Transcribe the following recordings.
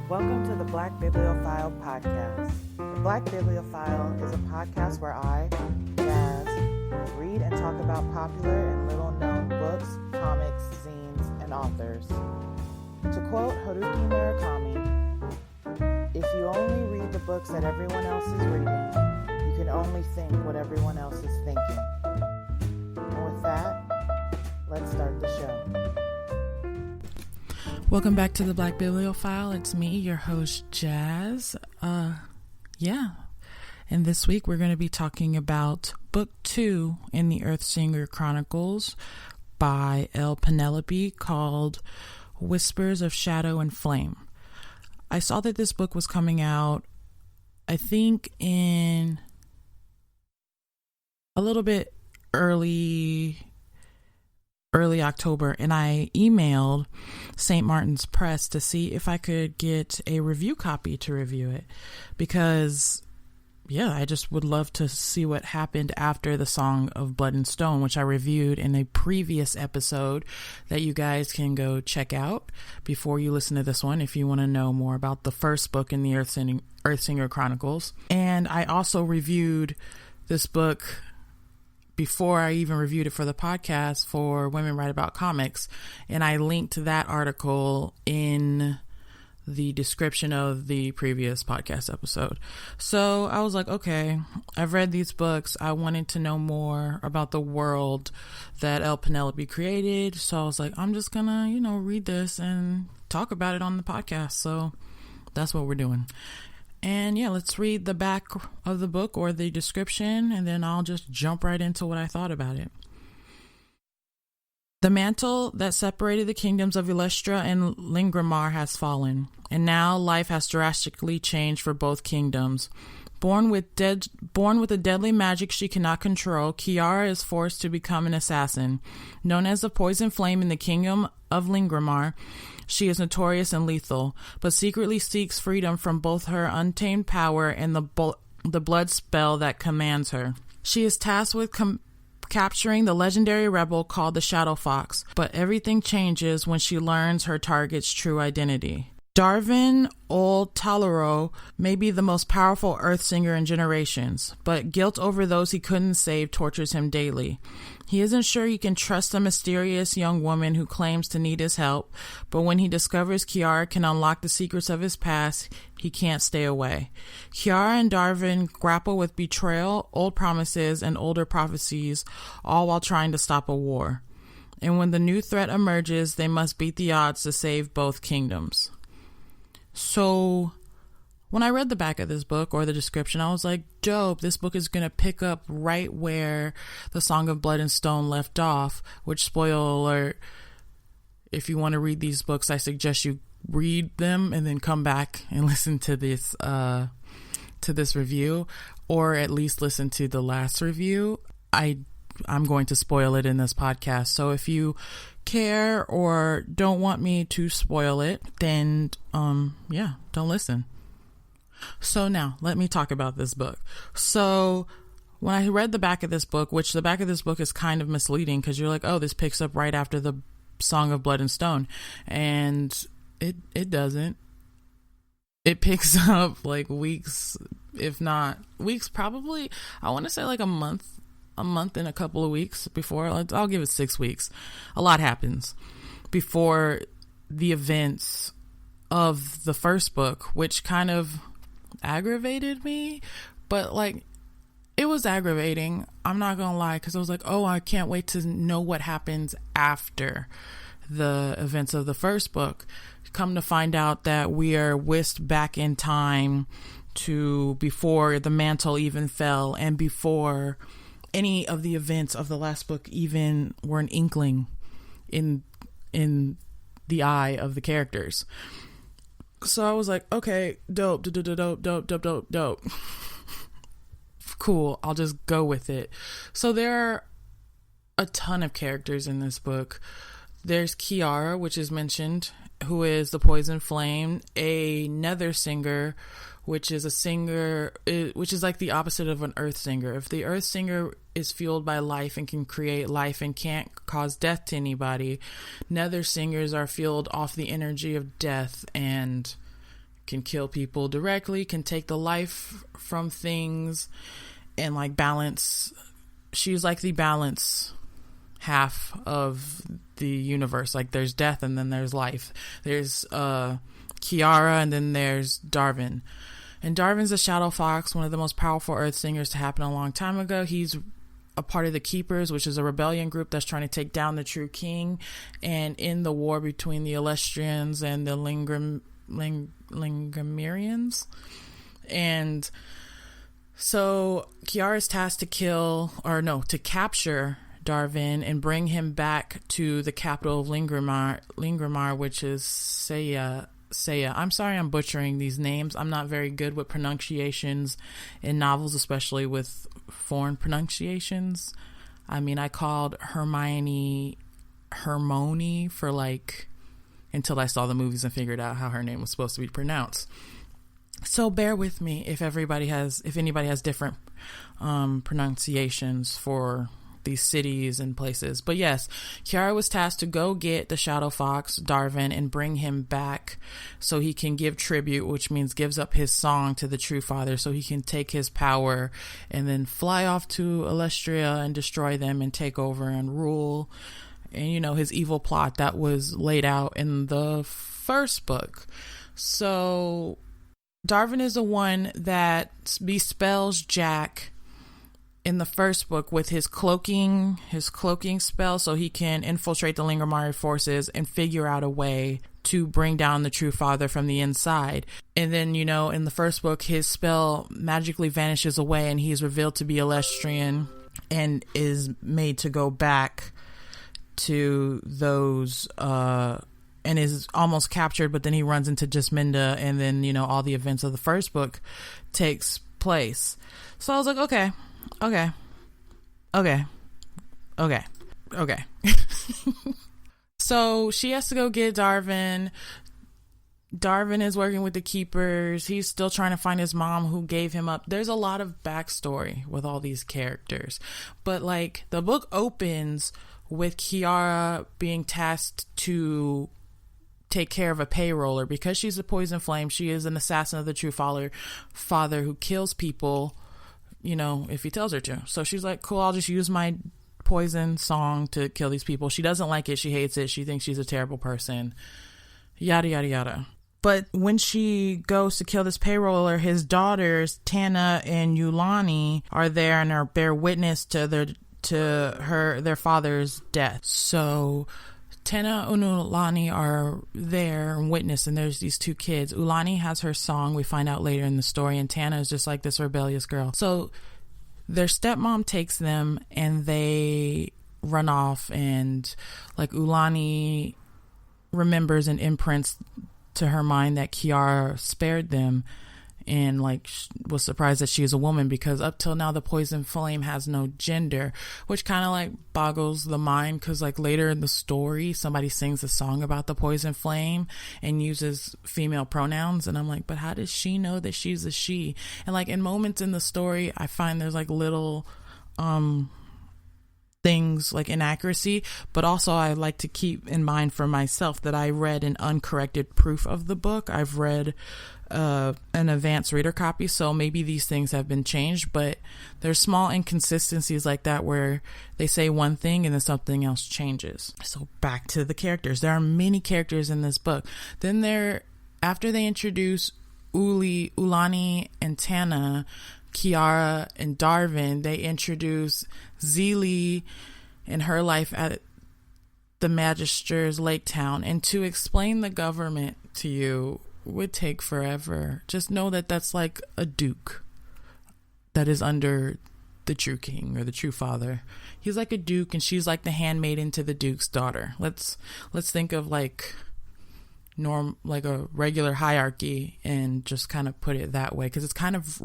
Welcome to the Black Bibliophile podcast. The Black Bibliophile is a podcast where I, Jazz, read and talk about popular and little-known books, comics, zines, and authors. To quote Haruki Murakami, if you only read the books that everyone else is reading, you can only think what everyone else is thinking. And with that, let's start the show. Welcome back to the Black Bibliophile. It's me, your host, Jazz. And this week we're going to be talking about book 2 in the Earthsinger Chronicles by L.Penelope, called Whispers of Shadow and Flame. I saw that this book was coming out, I think, in a little bit early October, and I emailed St. Martin's Press to see if I could get a review copy to review it, because I just would love to see what happened after the Song of Blood and Stone, which I reviewed in a previous episode that you guys can go check out before you listen to this one if you want to know more about the first book in the Earthsinger Chronicles. And I also reviewed this book before I even reviewed it for the podcast for Women Write About Comics, and I linked that article in the description of the previous podcast episode. So I was like, okay, I've read these books. I wanted to know more about the world that L.Penelope created. So I was like, I'm just gonna, read this and talk about it on the podcast. So that's what we're doing. And let's read the back of the book or the description, and then I'll just jump right into what I thought about it. The mantle that separated the kingdoms of Illustra and Lingramar has fallen, and now life has drastically changed for both kingdoms. Born with a deadly magic she cannot control, Kiara is forced to become an assassin. Known as the Poison Flame in the kingdom of Lingramar, she is notorious and lethal, but secretly seeks freedom from both her untamed power and the blood spell that commands her. She is tasked with capturing the legendary rebel called the Shadow Fox, but everything changes when she learns her target's true identity. Darvin Ol Talaro may be the most powerful Earthsinger in generations, but guilt over those he couldn't save tortures him daily. He isn't sure he can trust the mysterious young woman who claims to need his help, but when he discovers Kiara can unlock the secrets of his past, he can't stay away. Kiara and Darvin grapple with betrayal, old promises, and older prophecies, all while trying to stop a war. And when the new threat emerges, they must beat the odds to save both kingdoms. So when I read the back of this book or the description, I was like, dope, this book is going to pick up right where the Song of Blood and Stone left off, which, spoiler alert, if you want to read these books, I suggest you read them and then come back and listen to this review, or at least listen to the last review. I'm going to spoil it in this podcast. So if you care or don't want me to spoil it, then don't listen. So now let me talk about this book. So when I read the back of this book, which the back of this book is kind of misleading because you're like, oh, this picks up right after the Song of Blood and Stone, and it doesn't. It picks up like weeks, if not weeks, probably, I want to say like a month and a couple of weeks before. I'll give it 6 weeks. A lot happens before the events of the first book, which kind of aggravated me, but it was aggravating, I'm not gonna lie, because I was like, oh, I can't wait to know what happens after the events of the first book. Come to find out that we are whisked back in time to before the mantle even fell and before any of the events of the last book even were an inkling in the eye of the characters. So I was like, okay, dope. Cool, I'll just go with it. So there are a ton of characters in this book. There's Kiara, which is mentioned, who is the Poison Flame, a nether singer, which is a singer, which is like the opposite of an earth singer. If the earth singer is fueled by life and can create life and can't cause death to anybody, nether singers are fueled off the energy of death and can kill people directly, can take the life from things, and like balance. She's like the balance half of the universe. Like there's death and then there's life. There's Kiara and then there's Darvin. And Darvin's a shadow fox, one of the most powerful Earthsingers to happen a long time ago. He's a part of the Keepers, which is a rebellion group that's trying to take down the true king. And in the war between the Elestrians and the Lingramirians. And so Kiara's tasked to capture Darvin and bring him back to the capital of Lingramar, which is Saya. I'm sorry I'm butchering these names. I'm not very good with pronunciations in novels, especially with foreign pronunciations. I mean, I called Hermione for like until I saw the movies and figured out how her name was supposed to be pronounced. So bear with me if anybody has different pronunciations for these cities and places. But yes, Kiara was tasked to go get the shadow fox Darvin and bring him back so he can give tribute, which means gives up his song to the true father, so he can take his power and then fly off to Alestria and destroy them and take over and rule. And you know, his evil plot that was laid out in the first book. So Darvin is the one that bespells Jack in the first book with his cloaking spell, so he can infiltrate the Lingramari forces and figure out a way to bring down the true father from the inside. And then, you know, in the first book, his spell magically vanishes away and he's revealed to be Elestrian and is made to go back to those, and is almost captured, but then he runs into Jasminda, and then, you know, all the events of the first book takes place. So I was like, okay. So she has to go get Darvin. Darvin is working with the Keepers. He's still trying to find his mom who gave him up. There's a lot of backstory with all these characters. But like the book opens with Kiara being tasked to take care of a payroller because she's a poison flame. She is an assassin of the true father who kills people, you know, if he tells her to. So she's like, cool, I'll just use my poison song to kill these people. She doesn't like it. She hates it. She thinks she's a terrible person. Yada, yada, yada. But when she goes to kill this payroller, his daughters, Tana and Yulani, are there and bear witness to their father's death. So Tana and Ulani are there and witness, and there's these two kids. Ulani has her song, we find out later in the story, and Tana is just like this rebellious girl. So their stepmom takes them and they run off, and like Ulani remembers and imprints to her mind that Kiara spared them, and like was surprised that she is a woman because up till now the poison flame has no gender, which kind of like boggles the mind because like later in the story somebody sings a song about the poison flame and uses female pronouns, and I'm like, but how does she know that she's a she? And like in moments in the story I find there's like little things like inaccuracy, but also I like to keep in mind for myself that I read an uncorrected proof of the book. I've read an advanced reader copy, so maybe these things have been changed, but there's small inconsistencies like that where they say one thing and then something else changes. So back to the characters. There are many characters in this book. Then after they introduce Ulani and Tana, Kiara and Darvin, they introduce Zeely and her life at the Magister's Lake Town. And to explain the government to you would take forever. Just know that that's like a duke that is under the true king or the true father. He's like a duke and she's like the handmaiden to the duke's daughter. Let's think of like like a regular hierarchy and just kind of put it that way, because it's kind of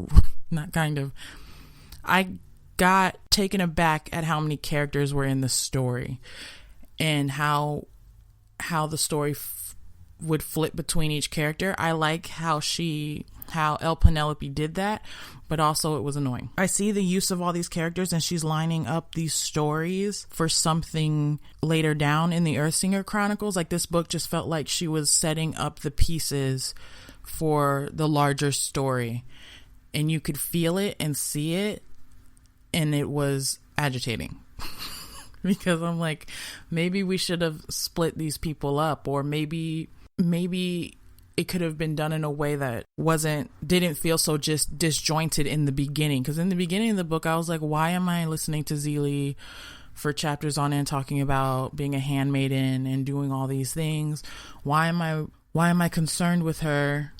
I got taken aback at how many characters were in the story and how the story would flip between each character. I like how L.Penelope did that, but also it was annoying. I see the use of all these characters and she's lining up these stories for something later down in the Earthsinger Chronicles. Like this book just felt like she was setting up the pieces for the larger story. And you could feel it and see it, and it was agitating. Because I'm like, maybe we should have split these people up, or maybe it could have been done in a way that didn't feel so just disjointed in the beginning. Because in the beginning of the book, I was like, why am I listening to Zelie for chapters on end talking about being a handmaiden and doing all these things? Why am I concerned with her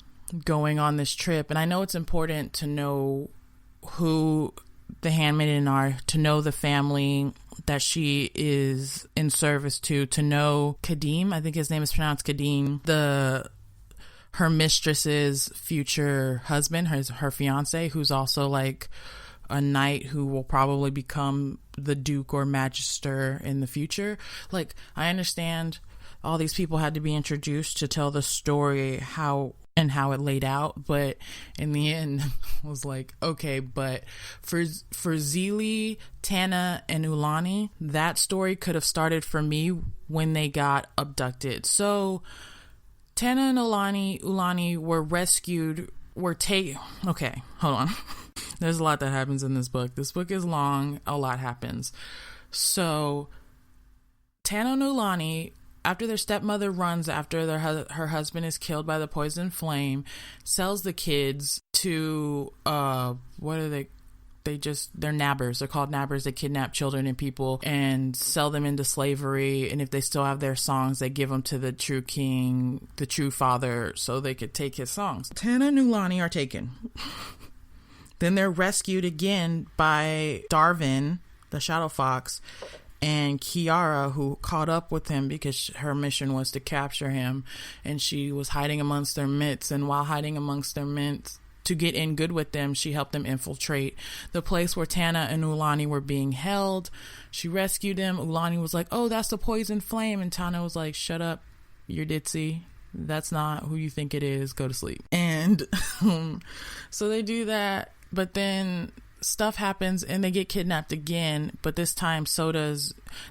going on this trip? And I know it's important to know who the handmaiden are, to know the family that she is in service to know Kadim, I think his name is pronounced Kadim, her mistress's future husband, her fiance, who's also like a knight who will probably become the duke or magister in the future. Like, I understand all these people had to be introduced to tell the story how it laid out, but in the end I was like, okay, but for Zelie, Tana, and Ulani, that story could have started for me when they got abducted. So Tana and Ulani were rescued, okay, hold on. There's a lot that happens in this book. This book is long, a lot happens. So Tana and Ulani, after their stepmother runs after her husband is killed by the poison flame, sells the kids to what are they? They're nabbers. They're called nabbers. They kidnap children and people and sell them into slavery. And if they still have their songs, they give them to the true king, the true father, so they could take his songs. Tana and Ulani are taken. Then they're rescued again by Darvin, the Shadow Fox, and Kiara, who caught up with him because her mission was to capture him. And she was hiding amongst their midst. And while hiding amongst their midst, to get in good with them, she helped them infiltrate the place where Tana and Ulani were being held. She rescued them. Ulani was like, oh, that's the poison flame. And Tana was like, shut up, you're ditzy. That's not who you think it is. Go to sleep. And so they do that. But then stuff happens and they get kidnapped again. But this time,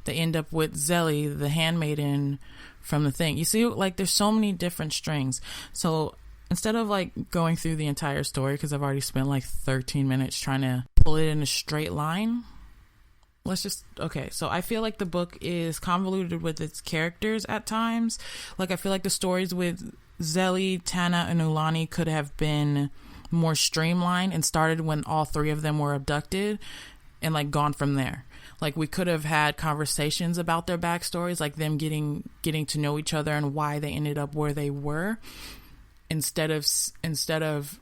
they end up with Zelie, the handmaiden from the thing. You see, like, there's so many different strings. So instead of like going through the entire story, because I've already spent like 13 minutes trying to pull it in a straight line, so I feel like the book is convoluted with its characters at times. Like, I feel like the stories with Zelie, Tana, and Ulani could have been more streamlined and started when all three of them were abducted and like gone from there. Like, we could have had conversations about their backstories, like them getting to know each other and why they ended up where they were, instead of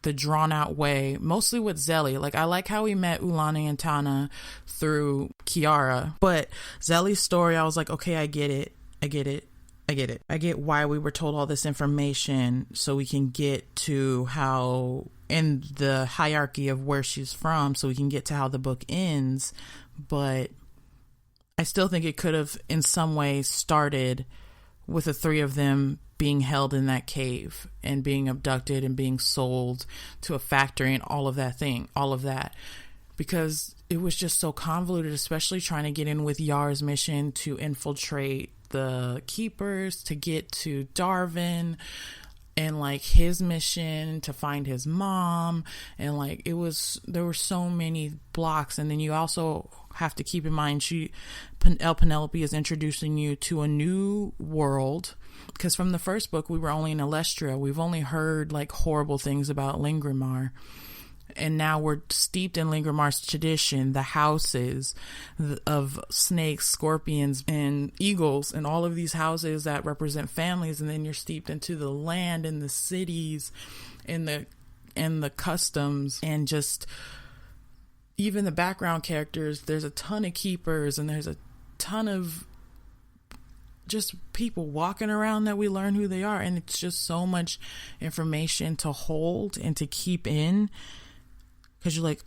the drawn out way, mostly with Zelie. Like, I like how we met Ulani and Tana through Kiara, but Zelie's story, I was like, okay, I get it. I get why we were told all this information, so we can get to how, in the hierarchy of where she's from, so we can get to how the book ends. But I still think it could have in some way started with the three of them being held in that cave and being abducted and being sold to a factory and all of that, because it was just so convoluted, especially trying to get in with Yar's mission to infiltrate the keepers, to get to Darvin, and like his mission to find his mom, and like there were so many blocks. And then you also have to keep in mind L.Penelope is introducing you to a new world, because from the first book we were only in Alestria. We've only heard like horrible things about Lingrimar, and now we're steeped in Lingrimar's tradition, the houses of snakes, scorpions, and eagles, and all of these houses that represent families. And then you're steeped into the land and the cities and the customs, and just even the background characters. There's a ton of keepers, and there's a ton of just people walking around that we learn who they are. And it's just so much information to hold and to keep in. Because you're like,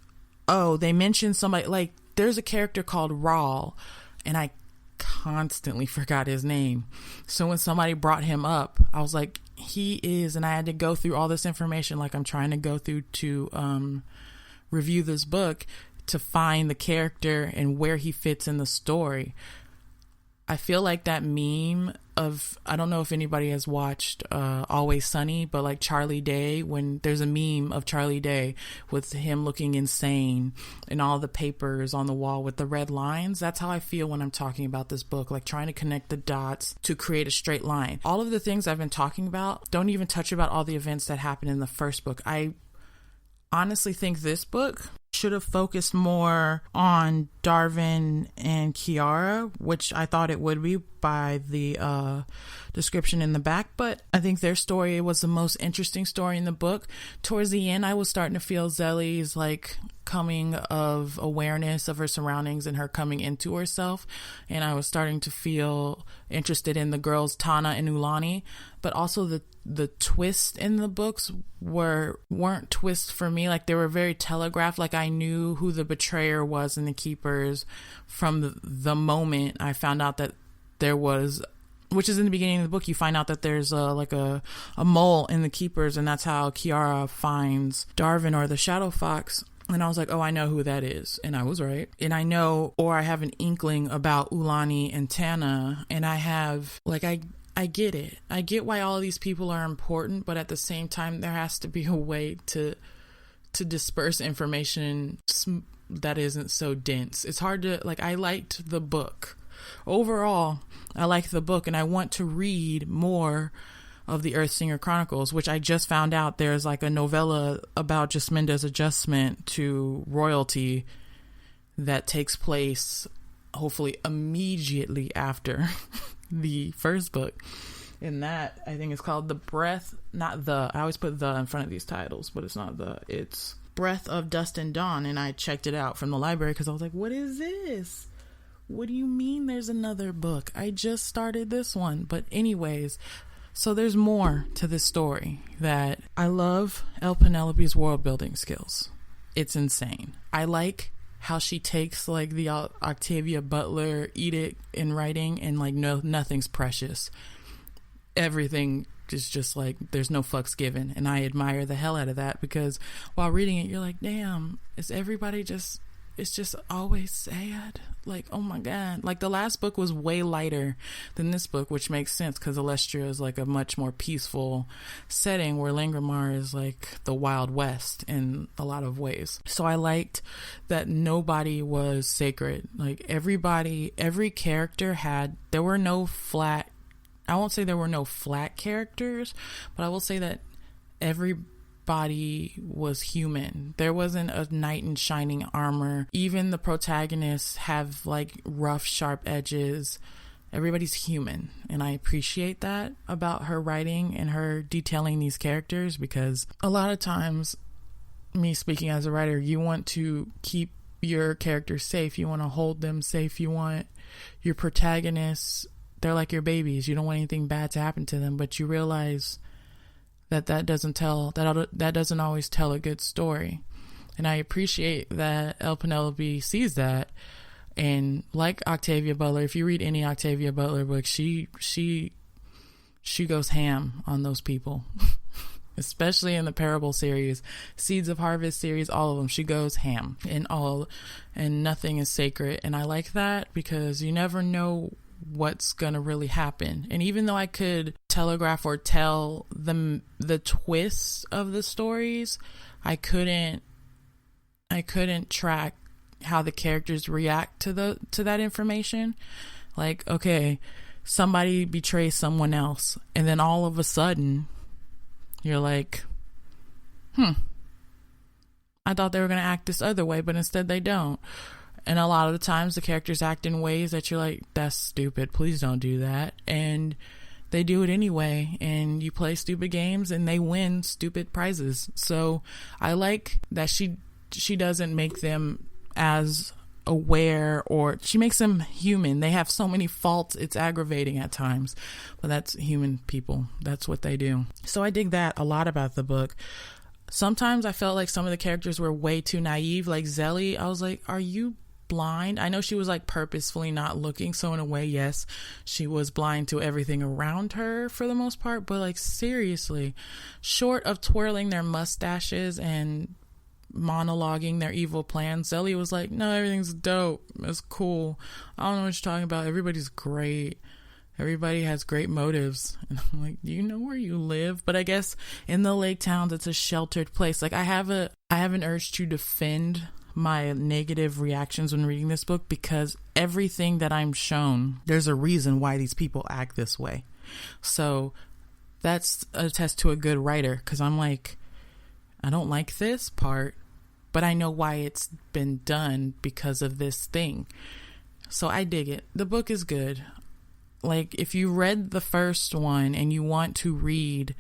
oh, they mentioned somebody, like, there's a character called Rawl, and I constantly forgot his name. So when somebody brought him up, I was like, he is, and I had to go through all this information like I'm trying to go through to review this book, to find the character and where he fits in the story. I feel like that meme of, I don't know if anybody has watched Always Sunny, but like Charlie Day, when there's a meme of Charlie Day with him looking insane and all the papers on the wall with the red lines. That's how I feel when I'm talking about this book, like trying to connect the dots to create a straight line. All of the things I've been talking about don't even touch about all the events that happened in the first book. I honestly think this book should have focused more on Darwin and Kiara, which I thought it would be by the description in the back, but I think their story was the most interesting story in the book. Towards the end, I was starting to feel Zelly's like coming of awareness of her surroundings and her coming into herself, and I was starting to feel interested in the girls Tana and Ulani, but also the twists in the books weren't twists for me. Like, they were very telegraphed. Like, I knew who the betrayer was in the Keepers from the moment I found out that there was, which is in the beginning of the book, you find out that there's a mole in the Keepers, and that's how Kiara finds Darwin or the Shadow Fox. And I was like, oh, I know who that is. And I was right. And I know, or I have an inkling about Ulani and Tana. And I have, like, I get it. I get why all of these people are important, but at the same time, there has to be a way to disperse information that isn't so dense. It's hard to, like, I liked the book. Overall, I liked the book, and I want to read more of the Earthsinger Chronicles, which I just found out there's like a novella about Jasminda's adjustment to royalty that takes place hopefully immediately after the first book. And that, I think, is called The Breath, not the, I always put the in front of these titles, but it's not the, it's Breath of Dust and Dawn. And I checked it out from the library because I was like, what is this? What do you mean there's another book? I just started this one. But anyways, so there's more to this story. That I love L.Penelope's world building skills. It's insane. I like how she takes like the Octavia Butler edict in writing, and like nothing's precious. Everything is just like, there's no fucks given. And I admire the hell out of that, because while reading it, you're like, damn, is everybody just, it's just always sad? Like, oh my God. Like, the last book was way lighter than this book, which makes sense because Alestria is like a much more peaceful setting, where Lingramar is like the Wild West in a lot of ways. So I liked that nobody was sacred. Like, everybody, every character had, there were no flat, I won't say there were no flat characters, but I will say that everybody was human. There wasn't a knight in shining armor. Even the protagonists have like rough, sharp edges. Everybody's human, and I appreciate that about her writing and her detailing these characters, because a lot of times, me speaking as a writer, you want to keep your characters safe. You want to hold them safe. You want your protagonists, they're like your babies. You don't want anything bad to happen to them, but you realize that doesn't always tell a good story. And I appreciate that L.Penelope sees that. And like Octavia Butler, if you read any Octavia Butler book, she goes ham on those people. Especially in the Parable series, Seeds of Harvest series, all of them, she goes ham and nothing is sacred. And I like that, because you never know what's gonna really happen. And even though I could telegraph or tell the twists of the stories, I couldn't track how the characters react to that information. Like, okay, somebody betrays someone else, and then all of a sudden you're like, I thought they were gonna act this other way, but instead they don't. And a lot of the times the characters act in ways that you're like, that's stupid, please don't do that. And they do it anyway, and you play stupid games and they win stupid prizes. So I like that she doesn't make them as aware, or she makes them human. They have so many faults, it's aggravating at times, but that's human people. That's what they do. So I dig that a lot about the book. Sometimes I felt like some of the characters were way too naive. Like Zelly, I was like, are you blind? I know she was like purposefully not looking, so in a way, yes, she was blind to everything around her for the most part, but like, seriously, short of twirling their mustaches and monologuing their evil plans, Zelly was like, no, everything's dope. It's cool. I don't know what you're talking about. Everybody's great. Everybody has great motives. And I'm like, do you know where you live? But I guess in the lake towns, it's a sheltered place. Like I have an urge to defend my negative reactions when reading this book, because everything that I'm shown, there's a reason why these people act this way. So that's a test to a good writer, because I'm like, I don't like this part, but I know why it's been done because of this thing. So I dig it. The book is good. Like, if you read the first one and you want to read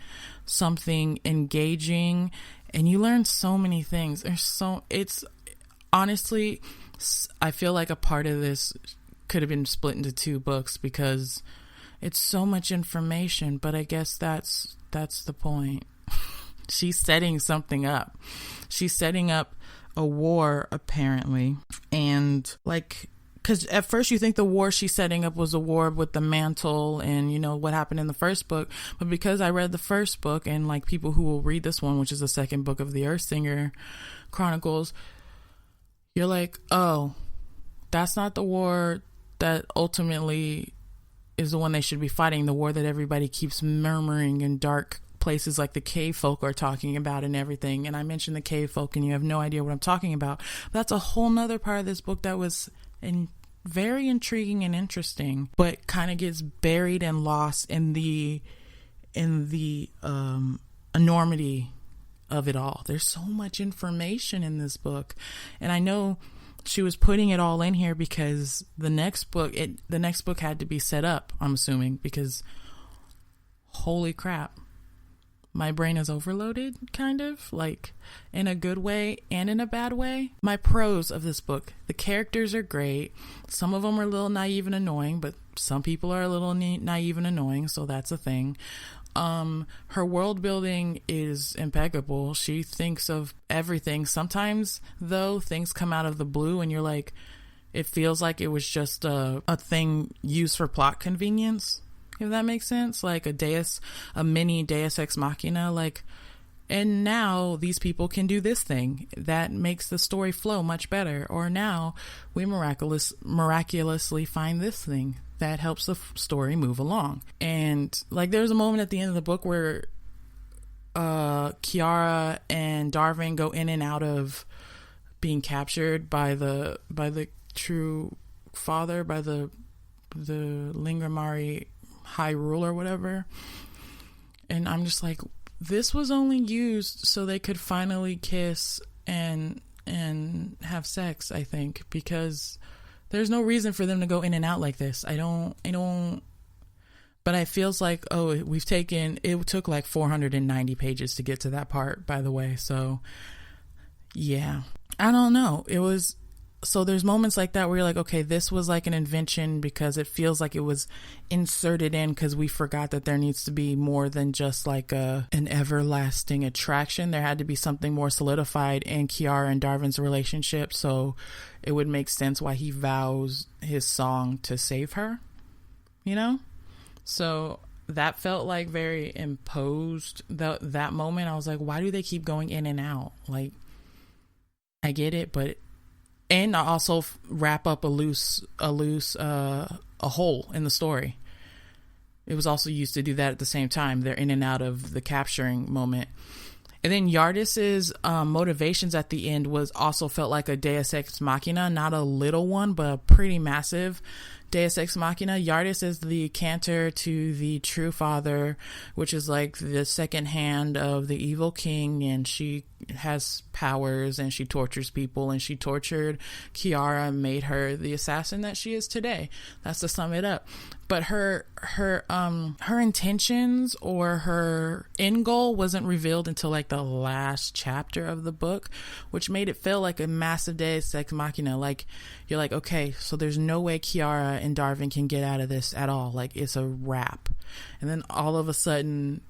something engaging and you learn so many things, it's honestly, I feel like a part of this could have been split into 2 books because it's so much information, but I guess that's the point. She's setting something up. She's setting up a war, apparently. And like, because at first you think the war she's setting up was a war with the mantle and, you know, what happened in the first book. But because I read the first book, and like people who will read this one, which is the second book of the Earthsinger Chronicles, you're like, oh, that's not the war that ultimately is the one they should be fighting. The war that everybody keeps murmuring in dark places like the cave folk are talking about and everything. And I mentioned the cave folk and you have no idea what I'm talking about. That's a whole nother part of this book that was very intriguing and interesting, but kind of gets buried and lost in the enormity of it all. There's so much information in this book, and I know she was putting it all in here because the next book had to be set up, I'm assuming, because holy crap, my brain is overloaded, kind of, like in a good way and in a bad way. My pros of this book: the characters are great. Some of them are a little naive and annoying, but some people are a little naive and annoying, so that's a thing. Her world building is impeccable. She thinks of everything. Sometimes, though, things come out of the blue and you're like, it feels like it was just a thing used for plot convenience, if that makes sense. Like a mini Deus Ex Machina, like, and now these people can do this thing that makes the story flow much better. Or now we miraculously find this thing that helps the story move along. And like, there's a moment at the end of the book where Kiara and Darvin go in and out of being captured by the true father, by the Lingramari high rule or whatever. And I'm just like, this was only used so they could finally kiss and have sex, I think, because there's no reason for them to go in and out like this. I don't, but it feels like, oh, it took like 490 pages to get to that part, by the way. So yeah, I don't know. So there's moments like that where you're like, okay, this was like an invention because it feels like it was inserted in because we forgot that there needs to be more than just like an everlasting attraction. There had to be something more solidified in Kiara and Darvin's relationship. So it would make sense why he vows his song to save her, you know? So that felt like very imposed. That moment, I was like, why do they keep going in and out? Like, I get it, but... And I also wrap up a hole in the story. It was also used to do that at the same time. They're in and out of the capturing moment. And then Yardis's motivations at the end also felt like a Deus Ex Machina, not a little one, but a pretty massive Deus Ex Machina. Yardis is the cantor to the true father, which is like the second hand of the evil king, and she has powers and she tortures people, and she tortured Kiara and made her the assassin that she is today. That's to sum it up. But her intentions or her end goal wasn't revealed until like the last chapter of the book, which made it feel like a massive Deus Ex Machina. Like, you're like, okay, so there's no way Kiara and Darvin can get out of this at all. Like, it's a wrap. And then all of a sudden,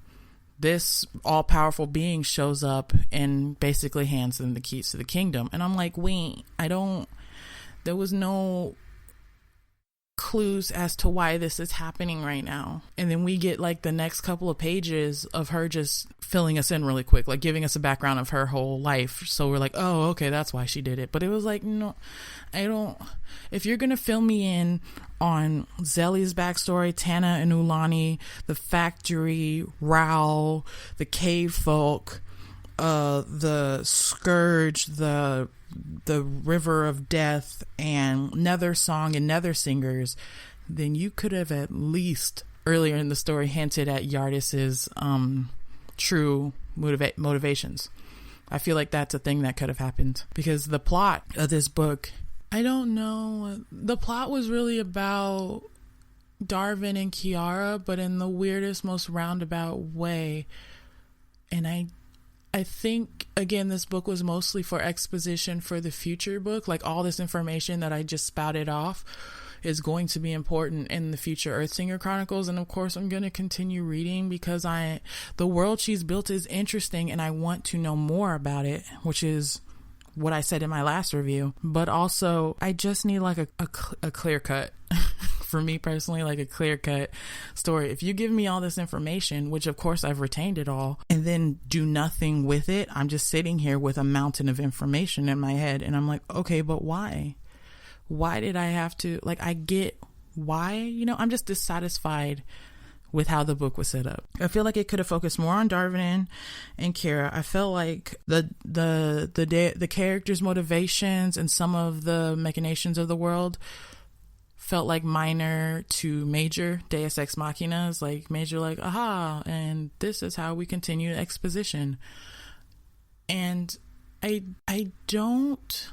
this all-powerful being shows up and basically hands them the keys to the kingdom. And I'm like, there was no clues as to why this is happening right now. And then we get like the next couple of pages of her just filling us in really quick, like giving us a background of her whole life. So we're like, oh, okay, that's why she did it. But it was like, no, I don't. If you're going to fill me in on Zelly's backstory, Tana and Ulani, the factory, Rao, the cave folk, the scourge, the river of death, and Nether Song and Nether Singers, then you could have at least earlier in the story hinted at Yardis's true motivations. I feel like that's a thing that could have happened, because the plot of this book, I don't know, the plot was really about Darvin and Kiara, but in the weirdest, most roundabout way. And I think, again, this book was mostly for exposition for the future book. Like, all this information that I just spouted off is going to be important in the future Earthsinger Chronicles. And of course, I'm going to continue reading because the world she's built is interesting and I want to know more about it, which is what I said in my last review. But also, I just need like a clear cut. For me personally, like a clear-cut story. If you give me all this information, which of course I've retained it all, and then do nothing with it, I'm just sitting here with a mountain of information in my head, and I'm like, okay, but why? Why did I have to, like, I get why, I'm just dissatisfied with how the book was set up. I feel like it could have focused more on Darvin and Kira. I felt like the characters' motivations and some of the machinations of the world felt like minor to major Deus Ex Machinas, like major, like, aha, and this is how we continue exposition. And I don't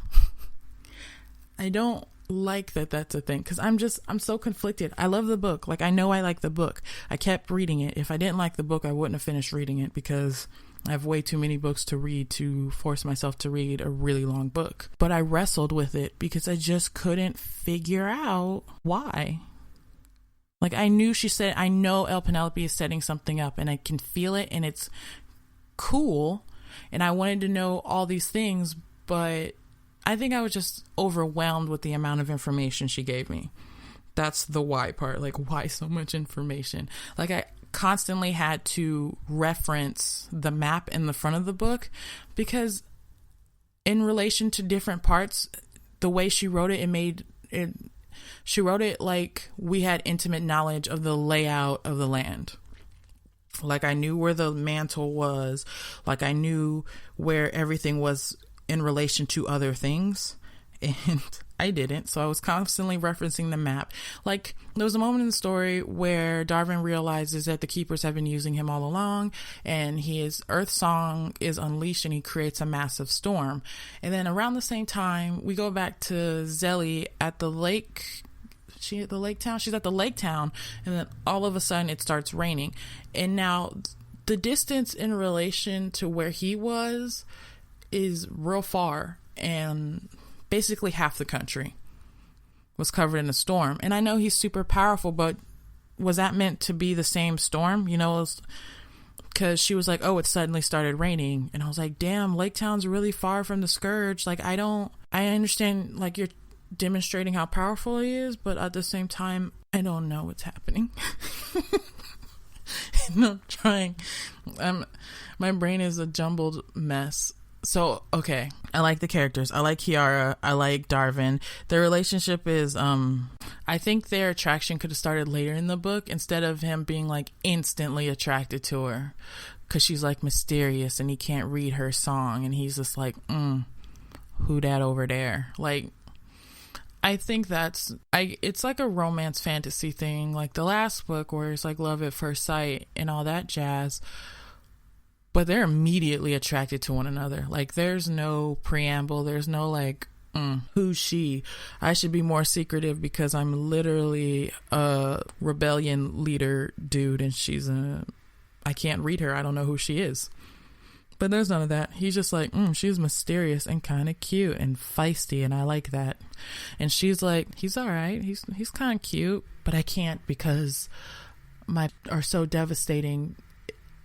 like that that's a thing, because I'm so conflicted. I love the book. Like, I know I like the book. I kept reading it. If I didn't like the book, I wouldn't have finished reading it, because I have way too many books to read to force myself to read a really long book. But I wrestled with it because I just couldn't figure out why. Like, I know L.Penelope is setting something up, and I can feel it, and it's cool, and I wanted to know all these things, but I think I was just overwhelmed with the amount of information she gave me. That's the why part. Like, why so much information? Like, I constantly had to reference the map in the front of the book, because in relation to different parts, the way she wrote it, she wrote it like we had intimate knowledge of the layout of the land. Like, I knew where the mantle was, like I knew where everything was in relation to other things, and I didn't. So I was constantly referencing the map. Like, there was a moment in the story where Darvin realizes that the Keepers have been using him all along, and his Earth Song is unleashed, and he creates a massive storm. And then around the same time, we go back to Zelly at the lake. She's at the lake town, and then all of a sudden it starts raining. And now the distance in relation to where he was is real far, and basically half the country was covered in a storm. And I know he's super powerful, but was that meant to be the same storm? Because she was like, oh, it suddenly started raining. And I was like, damn, Lake Town's really far from the Scourge. Like, I understand, like, you're demonstrating how powerful he is, but at the same time, I don't know what's happening. And I'm trying. My brain is a jumbled mess. So, okay, I like the characters. I like Kiara. I like Darvin. Their relationship is, I think their attraction could have started later in the book, instead of him being like instantly attracted to her, because she's like mysterious and he can't read her song, and he's just like, who dat over there? Like, I think it's like a romance fantasy thing, like the last book where it's like love at first sight and all that jazz. But they're immediately attracted to one another. Like, there's no preamble. There's no like, who's she? I should be more secretive because I'm literally a rebellion leader dude, and I can't read her. I don't know who she is. But there's none of that. He's just like, she's mysterious and kind of cute and feisty, and I like that. And she's like, he's all right. He's kind of cute, but I can't because my are so devastating.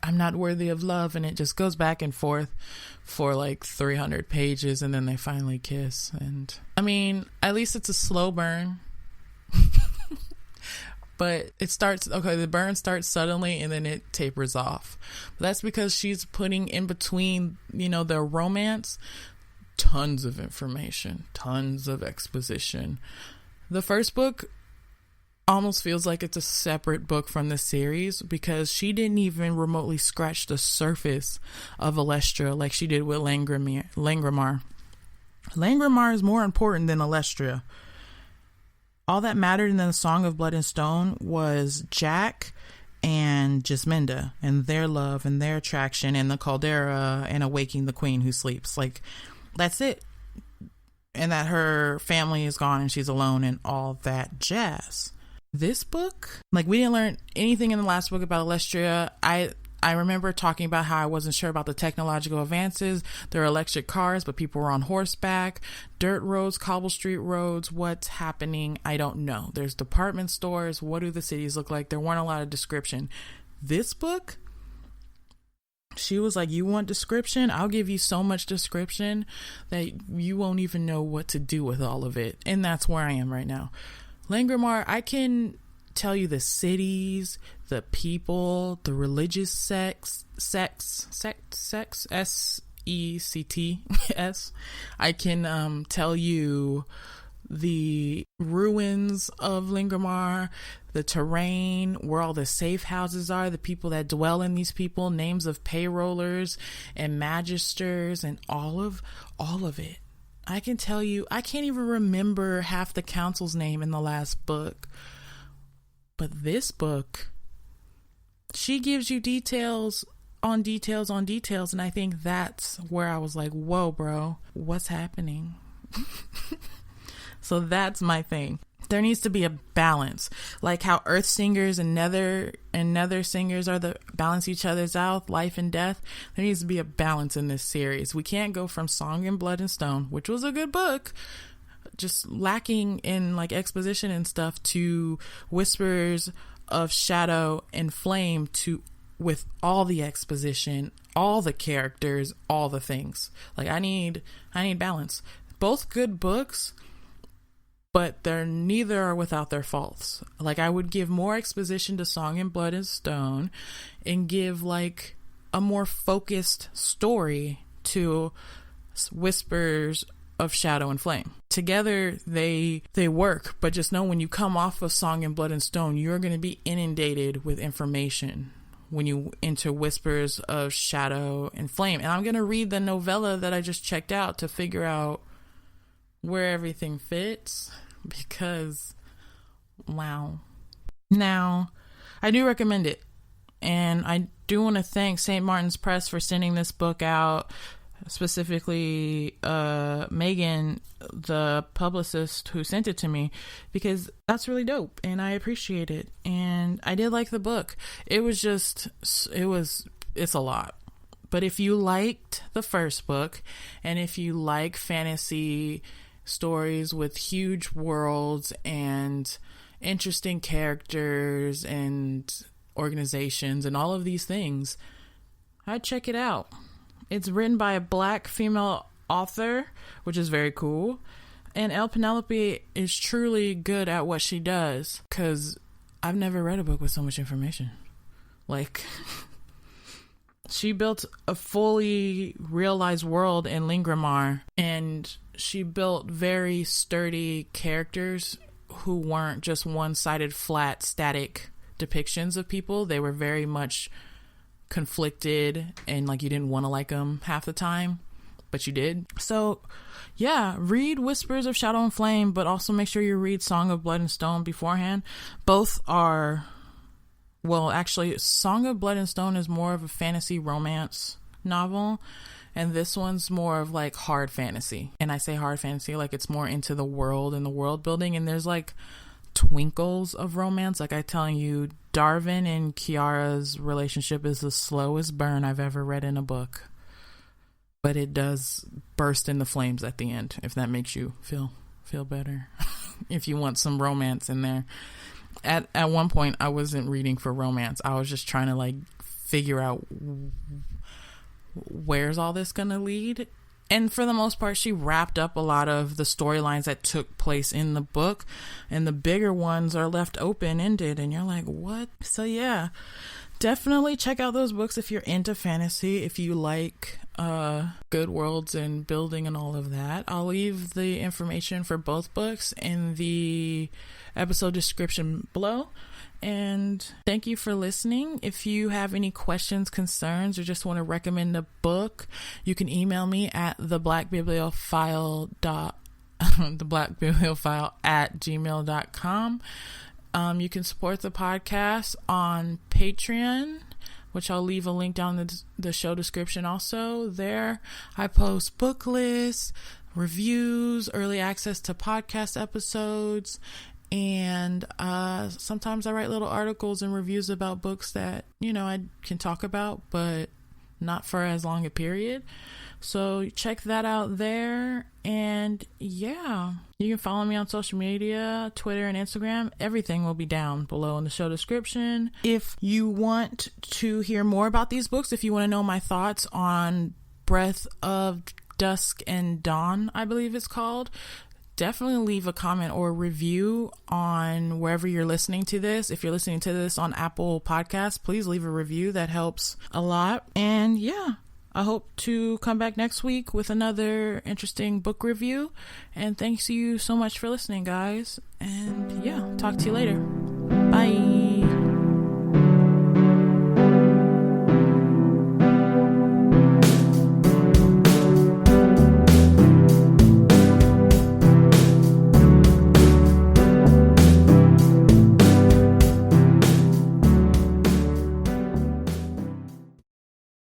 I'm not worthy of love. And it just goes back and forth for like 300 pages, and then they finally kiss. And I mean, at least it's a slow burn. But the burn starts suddenly and then it tapers off. But that's because she's putting in between, their romance, tons of information, tons of exposition. The first book almost feels like it's a separate book from the series because she didn't even remotely scratch the surface of Alestra like she did with Langramar. Langramar is more important than Alestra. All that mattered in the Song of Blood and Stone was Jack and Jasminda and their love and their attraction and the caldera and awaking the queen who sleeps. Like, that's it. And that her family is gone and she's alone and all that jazz. This book, we didn't learn anything in the last book about Alestra. I remember talking about how I wasn't sure about the technological advances. There are electric cars, but people were on horseback, dirt roads, cobble street roads. What's happening? I don't know. There's department stores. What do the cities look like? There weren't a lot of description. This book, she was like, you want description? I'll give you so much description that you won't even know what to do with all of it. And that's where I am right now. Langramar, I can tell you the cities, the people, the religious sects, S-E-C-T-S. I can tell you the ruins of Langramar, the terrain, where all the safe houses are, the people that dwell in these people, names of payrollers and magisters and all of it. I can tell you, I can't even remember half the council's name in the last book. But this book, she gives you details on details on details. And I think that's where I was like, whoa, bro, what's happening? So that's my thing. There needs to be a balance, like how Earth Singers and Nether Singers are the balance each other's out, life and death. There needs to be a balance in this series. We can't go from Song and Blood and Stone, which was a good book, just lacking in exposition and stuff, to Whispers of Shadow and Flame, with all the exposition, all the characters, all the things. I need balance. Both good books, but they're neither are without their faults. I would give more exposition to Song and Blood and Stone and give a more focused story to Whispers of Shadow and Flame. Together they work, but just know when you come off of Song and Blood and Stone, you're going to be inundated with information when you enter Whispers of Shadow and Flame. And I'm going to read the novella that I just checked out to figure out where everything fits, because wow. Now, I do recommend it, and I do want to thank St. Martin's Press for sending this book out, specifically Megan, the publicist who sent it to me, because that's really dope and I appreciate it. And I did like the book. It's a lot. But if you liked the first book, and if you like fantasy stories with huge worlds and interesting characters and organizations and all of these things, I'd check it out. It's written by a Black female author, which is very cool. And L.Penelope is truly good at what she does, because I've never read a book with so much information. She built a fully realized world in Langramar, and she built very sturdy characters who weren't just one-sided, flat, static depictions of people. They were very much conflicted, and you didn't want to like them half the time, but you did. So yeah, read Whispers of Shadow and Flame, but also make sure you read Song of Blood and Stone beforehand. Both are, well, actually, Song of Blood and Stone is more of a fantasy romance novel, and this one's more of hard fantasy. And I say hard fantasy it's more into the world and the world building, and there's twinkles of romance. I telling you, Darwin and Kiara's relationship is the slowest burn I've ever read in a book, but it does burst into flames at the end, if that makes you feel better. If you want some romance in there. At one point, I wasn't reading for romance. I was just trying to figure out where's all this gonna lead, And for the most part, she wrapped up a lot of the storylines that took place in the book, and the bigger ones are left open-ended, and you're like, what? So yeah, definitely check out those books if you're into fantasy, if you like good worlds and building and all of that. I'll leave the information for both books in the episode description below. And thank you for listening. If you have any questions, concerns, or just want to recommend a book, you can email me at theblackbibliophile@gmail.com. You can support the podcast on Patreon, which I'll leave a link down in the show description also. There I post book lists, reviews, early access to podcast episodes, and sometimes I write little articles and reviews about books that, I can talk about, but not for as long a period. So check that out there. And yeah, you can follow me on social media, Twitter and Instagram. Everything will be down below in the show description. If you want to hear more about these books, if you want to know my thoughts on Breath of Dusk and Dawn, I believe it's called, definitely leave a comment or review on wherever you're listening to this. If you're listening to this on Apple Podcasts, please leave a review. That helps a lot. And yeah, I hope to come back next week with another interesting book review. And thanks you so much for listening, guys. And yeah, talk to you later.